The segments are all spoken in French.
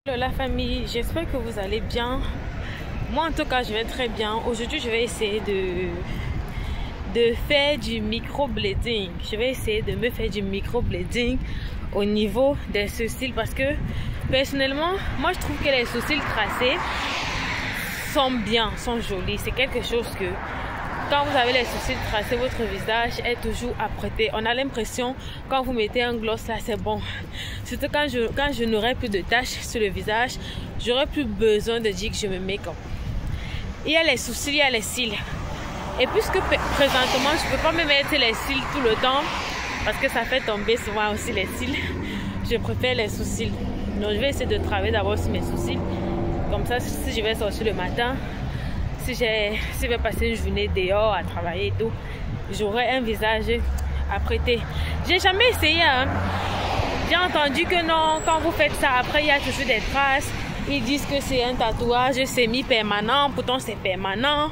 Hello la famille, j'espère que vous allez bien. Moi en tout cas je vais très bien. Aujourd'hui je vais essayer de faire du microblading. Je vais essayer de me faire du microblading au niveau des sourcils parce que personnellement moi je trouve que les sourcils tracés sont bien, sont jolis. C'est quelque chose que quand vous avez les sourcils tracés, votre visage est toujours apprêté. On a l'impression quand vous mettez un gloss là, c'est bon. Surtout quand je n'aurai plus de taches sur le visage, j'aurai plus besoin de dire que je me mets comme. Il y a les sourcils, il y a les cils. Et puisque présentement, je ne peux pas me mettre les cils tout le temps, parce que ça fait tomber souvent aussi les cils, je préfère les sourcils. Donc je vais essayer de travailler d'abord sur mes sourcils. Comme ça, si je vais sortir le matin, si je vais passer une journée dehors à travailler et tout, j'aurai un visage apprêté. J'ai jamais essayé, hein. J'ai entendu que non, quand vous faites ça, après il y a toujours des traces. Ils disent que c'est un tatouage semi-permanent, pourtant c'est permanent.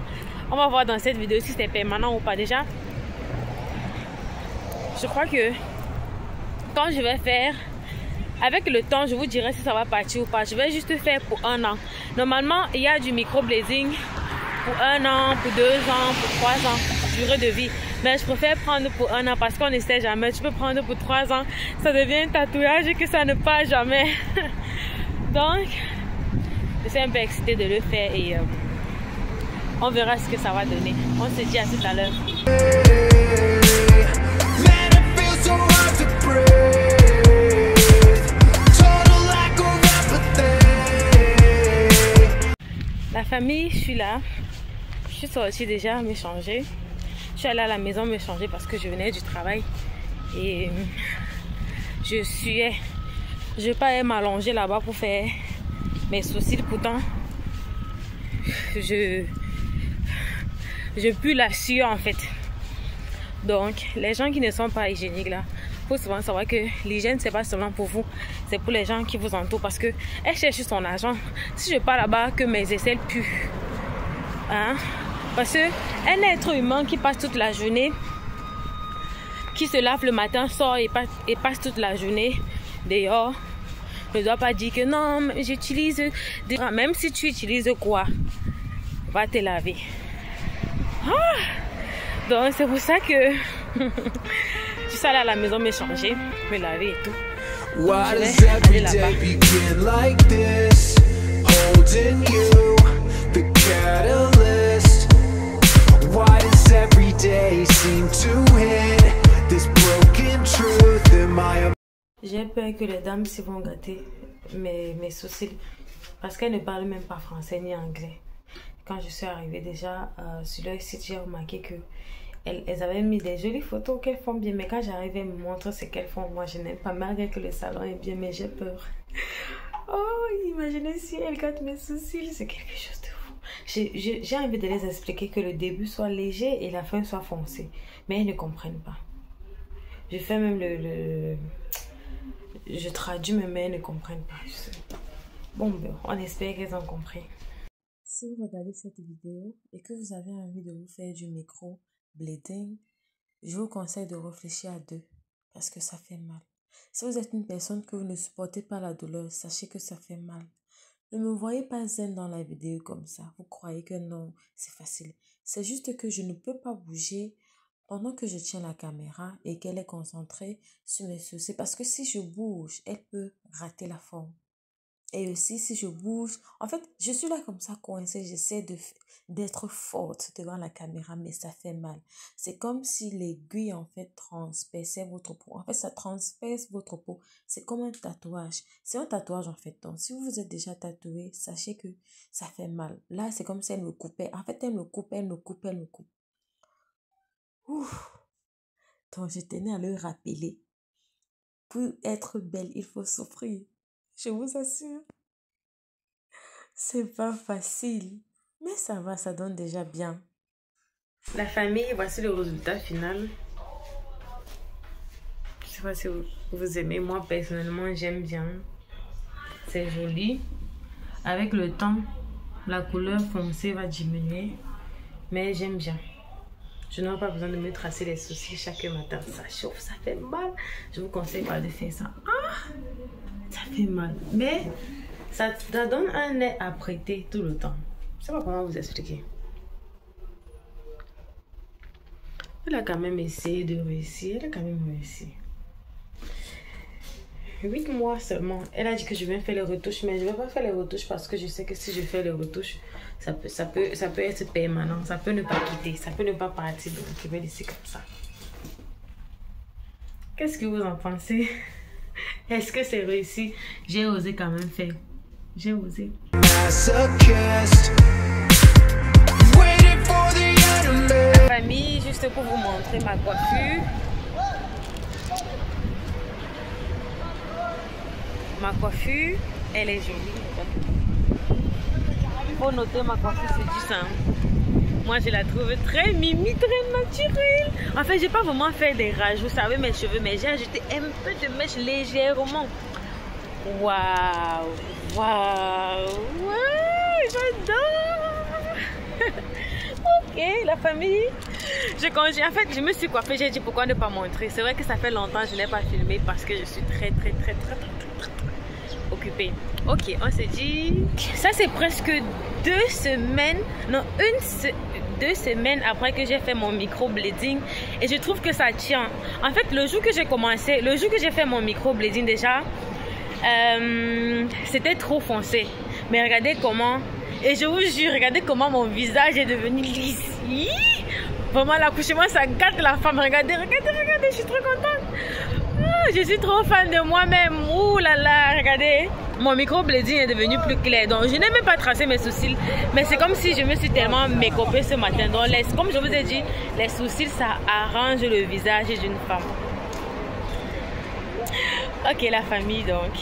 On va voir dans cette vidéo si c'est permanent ou pas déjà. Je crois que quand je vais faire, avec le temps, je vous dirai si ça va partir ou pas. Je vais juste faire pour 1 an. Normalement, il y a du microblading pour 1 an, pour 2 ans, pour 3 ans, durée de vie. Mais je préfère prendre pour 1 an parce qu'on ne sait jamais. Tu peux prendre pour 3 ans, ça devient un tatouage et que ça ne part jamais. Donc, je suis un peu excitée de le faire et on verra ce que ça va donner. On se dit à tout à l'heure. La famille, je suis là. Je suis sortie déjà me changer. Je suis allée à la maison me changer parce que je venais du travail. Et je suais. Je vais pas aller m'allonger là-bas pour faire mes sourcils. Pourtant, je pue la sueur en fait. Donc, les gens qui ne sont pas hygiéniques là, il faut souvent savoir que l'hygiène c'est pas seulement pour vous, c'est pour les gens qui vous entourent parce que elle cherche son argent. Si je pars là-bas que mes aisselles puent, hein, parce que un être humain qui passe toute la journée, qui se lave le matin, sort et passe toute la journée dehors, ne doit pas dire que non, j'utilise des... Même si tu utilises quoi, va te laver. Ah! Donc c'est pour ça que je suis allée à la maison me changer, me laver et tout. Why does every day begin like this? Holding you, the catalyst. Why does every day seem to hit this broken truth in my... J'ai peur que les dames s'y vont gâter mes sourcils parce qu'elles ne parlent même pas français ni anglais. Quand je suis arrivée déjà sur leur site, j'ai remarqué que elles avaient mis des jolies photos qu'elles font bien, mais quand j'arrive, elles me montrent ce qu'elles font. Moi, je n'aime pas, malgré que le salon est bien, mais j'ai peur. Oh, imaginez si elles gâtent mes sourcils, c'est quelque chose de fou. J'ai envie de les expliquer que le début soit léger et la fin soit foncée, mais elles ne comprennent pas. Je fais même je traduis, mais elles ne comprennent pas. Bon, ben, on espère qu'elles ont compris. Si vous regardez cette vidéo et que vous avez envie de vous faire du microblading, je vous conseille de réfléchir à 2 parce que ça fait mal. Si vous êtes une personne que vous ne supportez pas la douleur, sachez que ça fait mal. Ne me voyez pas zen dans la vidéo comme ça. Vous croyez que non, c'est facile. C'est juste que je ne peux pas bouger pendant que je tiens la caméra et qu'elle est concentrée sur mes sourcils parce que si je bouge, elle peut rater la forme. Et aussi, si je bouge, en fait, je suis là comme ça coincée, j'essaie d'être forte devant la caméra, mais ça fait mal. C'est comme si l'aiguille, en fait, transperçait votre peau. En fait, ça transperce votre peau. C'est comme un tatouage. C'est un tatouage, en fait. Donc, si vous vous êtes déjà tatoué, sachez que ça fait mal. Là, c'est comme si elle me coupait. En fait, elle me coupe. Ouf. Donc, je tenais à le rappeler. Pour être belle, il faut souffrir. Je vous assure. C'est pas facile. Mais ça va, ça donne déjà bien. La famille, voici le résultat final. Je sais pas si vous aimez. Moi, personnellement, j'aime bien. C'est joli. Avec le temps, la couleur foncée va diminuer. Mais j'aime bien. Je n'aurai pas besoin de me tracer les sourcils chaque matin. Ça chauffe, ça fait mal. Je vous conseille pas de faire ça. Ah, ça fait mal. Mais Ça donne un nez à prêter tout le temps. Je sais pas comment vous expliquer. Elle a quand même essayé de réussir. Elle a quand même réussi. 8 mois seulement. Elle a dit que je vais faire les retouches, mais je ne vais pas faire les retouches parce que je sais que si je fais les retouches, ça peut être permanent. Ça peut ne pas quitter. Ça peut ne pas partir. Donc, je vais laisser comme ça. Qu'est-ce que vous en pensez? Est-ce que c'est réussi? J'ai osé quand même faire. J'ai osé. Famille, juste pour vous montrer ma coiffure. Ma coiffure, elle est jolie. Faut noter ma coiffure, c'est du sang. Moi, je la trouve très mimi, très naturelle. En fait, j'ai pas vraiment fait des rajouts, vous savez, mes cheveux, mais j'ai ajouté un peu de mèche légèrement. Waouh, waouh, waouh, j'adore. Ok, la famille. En fait, je me suis coiffée, j'ai dit pourquoi ne pas montrer. C'est vrai que ça fait longtemps que je n'ai pas filmé parce que je suis très occupée. Ok, on s'est dit... Ça, c'est presque 2 semaines, non, 2 semaines après que j'ai fait mon microblading. Et je trouve que ça tient. En fait, le jour que j'ai fait mon microblading déjà, c'était trop foncé. Mais regardez comment... Et je vous jure, regardez comment mon visage est devenu lisse. Vraiment, l'accouchement, ça gâte la femme. Regardez, je suis trop contente. Je suis trop fan de moi-même. Ouh là là, regardez. Mon microblading est devenu plus clair. Donc, je n'ai même pas tracé mes sourcils. Mais c'est comme si je me suis tellement mécopée ce matin. Donc, comme je vous ai dit, les sourcils, ça arrange le visage d'une femme. Ok, la famille, donc.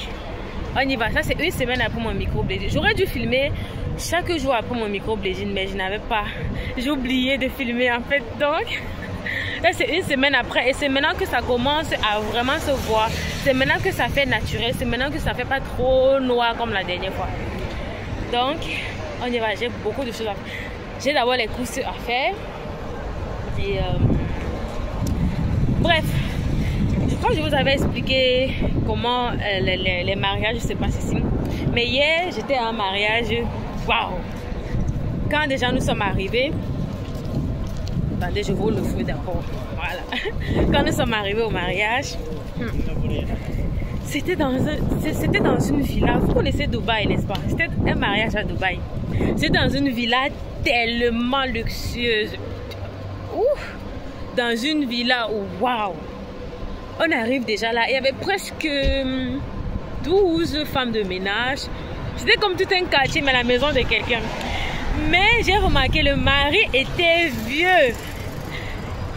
On y va. Ça, c'est 1 semaine après mon microblading. J'aurais dû filmer chaque jour après mon microblading, mais je n'avais pas. J'ai oublié de filmer, en fait. Donc... Là, c'est 1 semaine après et c'est maintenant que ça commence à vraiment se voir. C'est maintenant que ça fait naturel. C'est maintenant que ça fait pas trop noir comme la dernière fois. Donc, on y va. J'ai beaucoup de choses à faire. J'ai d'abord les courses à faire. Et bref, je crois que je vous avais expliqué comment les mariages se passent ici. Mais hier, j'étais à un mariage. Waouh! Quand déjà nous sommes arrivés, attendez, je vous le feu d'abord. Voilà. Quand nous sommes arrivés au mariage, c'était dans une villa. Vous connaissez Dubaï, n'est-ce pas? C'était un mariage à Dubaï. C'était dans une villa tellement luxueuse. Ouf! Dans une villa où, waouh! On arrive déjà là. Il y avait presque 12 femmes de ménage. C'était comme tout un quartier, mais la maison de quelqu'un. Mais j'ai remarqué le mari était vieux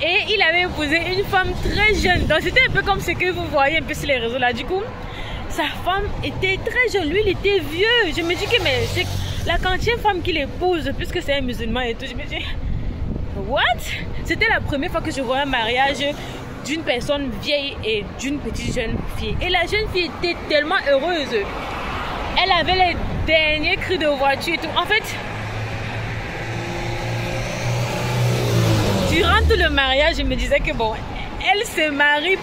et il avait épousé une femme très jeune. Donc c'était un peu comme ce que vous voyez un peu sur les réseaux là. Du coup, sa femme était très jeune, lui il était vieux. Je me dis que mais c'est la quantième femme qu'il épouse puisque c'est un musulman et tout. Je me dis, what? C'était la première fois que je vois un mariage d'une personne vieille et d'une petite jeune fille. Et la jeune fille était tellement heureuse. Elle avait les derniers cris de voiture et tout. En fait, durant tout le mariage, je me disais que bon, elle se marie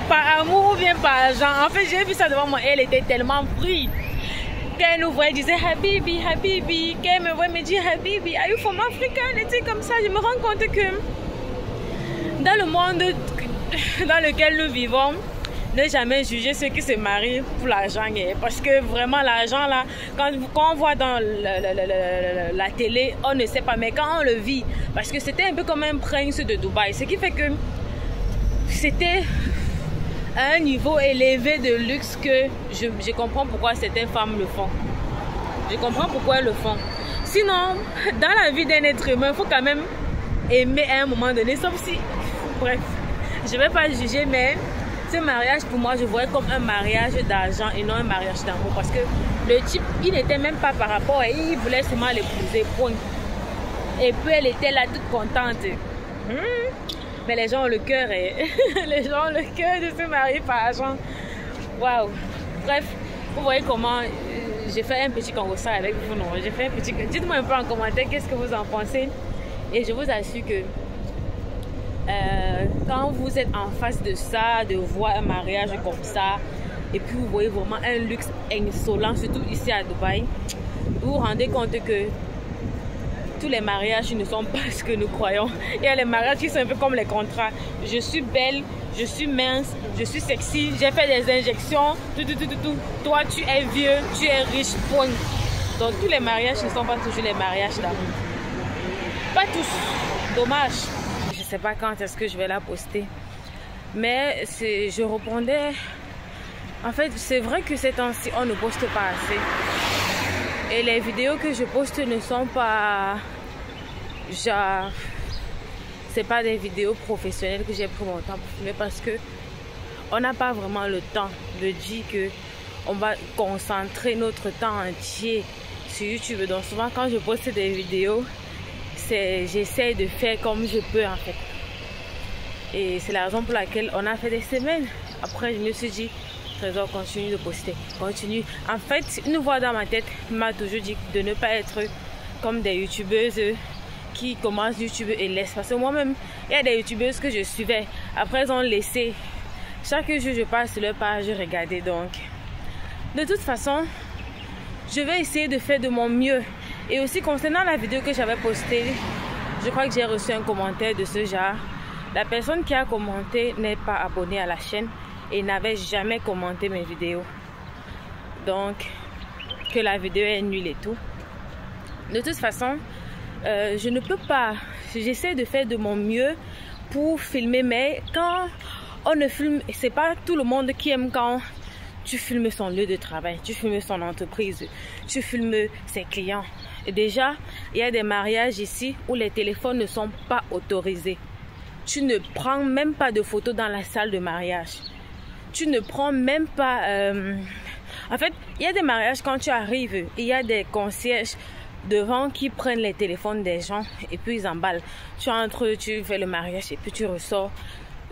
par amour ou bien par argent. En fait, j'ai vu ça devant moi. Elle était tellement prise. Quand elle nous voyait, elle disait Habibi, Habibi. Quand elle me voyait, elle me dit Habibi, are you from Africa? Elle était comme ça. Je me rends compte que dans le monde dans lequel nous vivons, ne jamais juger ceux qui se marient pour l'argent. Parce que vraiment, l'argent, là, quand on voit dans la télé, on ne sait pas. Mais quand on le vit, parce que c'était un peu comme un prince de Dubaï. Ce qui fait que c'était à un niveau élevé de luxe que je comprends pourquoi certaines femmes le font. Je comprends pourquoi elles le font. Sinon, dans la vie d'un être humain, il faut quand même aimer à un moment donné. Sauf si... Bref, je ne vais pas juger, mais... Ce mariage, pour moi, je voyais comme un mariage d'argent et non un mariage d'amour. Parce que le type, il n'était même pas par rapport et il voulait seulement l'épouser, point. Et puis, elle était là toute contente. Mais les gens ont le cœur les gens ont le cœur de se marier par argent. Waouh! Bref, vous voyez comment j'ai fait un petit concours avec vous, non? J'ai fait un petit... Dites-moi un peu en commentaire qu'est-ce que vous en pensez. Et je vous assure que quand vous êtes en face de ça, de voir un mariage comme ça, et puis vous voyez vraiment un luxe insolent, surtout ici à Dubaï. Vous vous rendez compte que tous les mariages ne sont pas ce que nous croyons. Il y a les mariages qui sont un peu comme les contrats. Je suis belle, je suis mince, je suis sexy, j'ai fait des injections, tout. Toi, tu es vieux, tu es riche, point. Donc tous les mariages ne sont pas toujours les mariages d'amour. Pas tous, dommage. Je ne sais pas quand est-ce que je vais la poster. Mais je répondais... En fait, c'est vrai que ces temps-ci, on ne poste pas assez. Et les vidéos que je poste ne sont pas... Genre... C'est pas des vidéos professionnelles que j'ai pris mon temps pour filmer parce que on n'a pas vraiment le temps de dire que on va concentrer notre temps entier sur YouTube. Donc souvent quand je poste des vidéos, j'essaie de faire comme je peux en fait. Et c'est la raison pour laquelle on a fait des semaines. Après je me suis dit, Trésor, continue de poster, continue. En fait, une voix dans ma tête m'a toujours dit de ne pas être comme des youtubeuses qui commencent YouTube et laissent. Parce que moi-même, il y a des youtubeuses que je suivais. Après, ils ont laissé. Chaque jour, je passe sur leur page, je regardais. Donc, de toute façon, je vais essayer de faire de mon mieux. Et aussi, concernant la vidéo que j'avais postée, je crois que j'ai reçu un commentaire de ce genre. La personne qui a commenté n'est pas abonnée à la chaîne et n'avait jamais commenté mes vidéos. Donc, que la vidéo est nulle et tout. De toute façon, je ne peux pas. J'essaie de faire de mon mieux pour filmer, mais quand on ne filme, c'est pas tout le monde qui aime quand tu filmes son lieu de travail, tu filmes son entreprise, tu filmes ses clients. Et déjà, il y a des mariages ici où les téléphones ne sont pas autorisés. Tu ne prends même pas de photos dans la salle de mariage. Tu ne prends même pas... En fait, il y a des mariages quand tu arrives, il y a des concierges devant qui prennent les téléphones des gens et puis ils emballent. Tu entres, tu fais le mariage et puis tu ressors.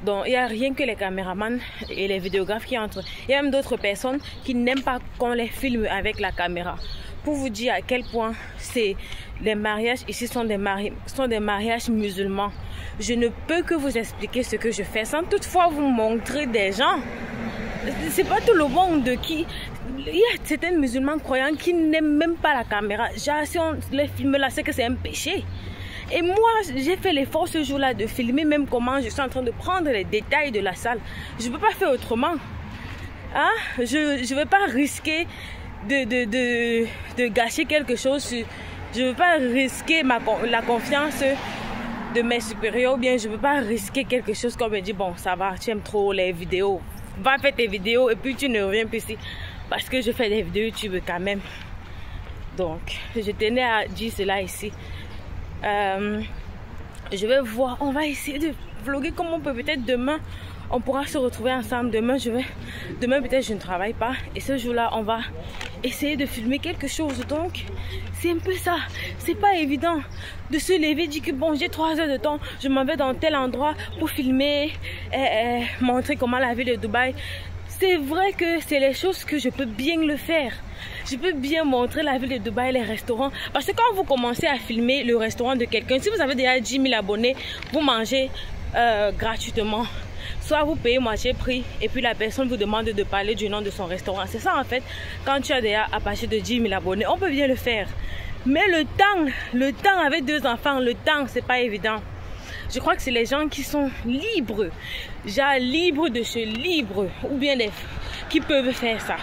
Donc il n'y a rien que les caméramans et les vidéographes qui entrent. Il y a même d'autres personnes qui n'aiment pas qu'on les filme avec la caméra. Pour vous dire à quel point les mariages ici sont des mariages musulmans. Je ne peux que vous expliquer ce que je fais sans toutefois vous montrer des gens. C'est pas tout le monde qui... Il y a certains musulmans croyants qui n'aiment même pas la caméra. Genre, si on les filme là, c'est que c'est un péché. Et moi, j'ai fait l'effort ce jour-là de filmer même comment je suis en train de prendre les détails de la salle. Je ne peux pas faire autrement. Hein? Je ne veux pas risquer de gâcher quelque chose. Je ne veux pas risquer la confiance de mes supérieurs. Ou bien je ne veux pas risquer quelque chose comme me dit, bon, ça va, tu aimes trop les vidéos. Va faire tes vidéos et puis tu ne reviens plus ici. Parce que je fais des vidéos YouTube quand même. Donc, je tenais à dire cela ici. Je vais voir. On va essayer de vlogger comme on peut. Peut-être demain, on pourra se retrouver ensemble. Demain, peut-être je ne travaille pas. Et ce jour-là, on va essayer de filmer quelque chose. Donc, c'est un peu ça. C'est pas évident de se lever et dire que bon, j'ai 3 heures de temps. Je m'en vais dans tel endroit pour filmer, montrer comment la ville de Dubaï. C'est vrai que c'est les choses que je peux bien le faire. Je peux bien montrer la ville de Dubaï, les restaurants. Parce que quand vous commencez à filmer le restaurant de quelqu'un, si vous avez déjà 10 000 abonnés, vous mangez gratuitement. Soit vous payez moitié prix et puis la personne vous demande de parler du nom de son restaurant. C'est ça en fait. Quand tu as déjà à partir de 10 000 abonnés, on peut bien le faire. Mais le temps avec 2 enfants, le temps, c'est pas évident. Je crois que c'est les gens qui sont libres, genre libres de se libre, ou bien qui peuvent faire ça,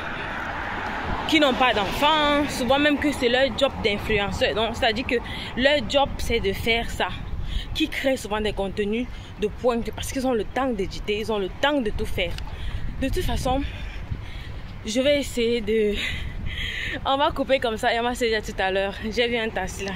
qui n'ont pas d'enfants, souvent même que c'est leur job d'influenceur. Donc c'est-à-dire que leur job c'est de faire ça, qui créent souvent des contenus de pointe parce qu'ils ont le temps d'éditer, ils ont le temps de tout faire. De toute façon, je vais essayer de... On va couper comme ça et on va se dire tout à l'heure. J'ai vu un taxi là.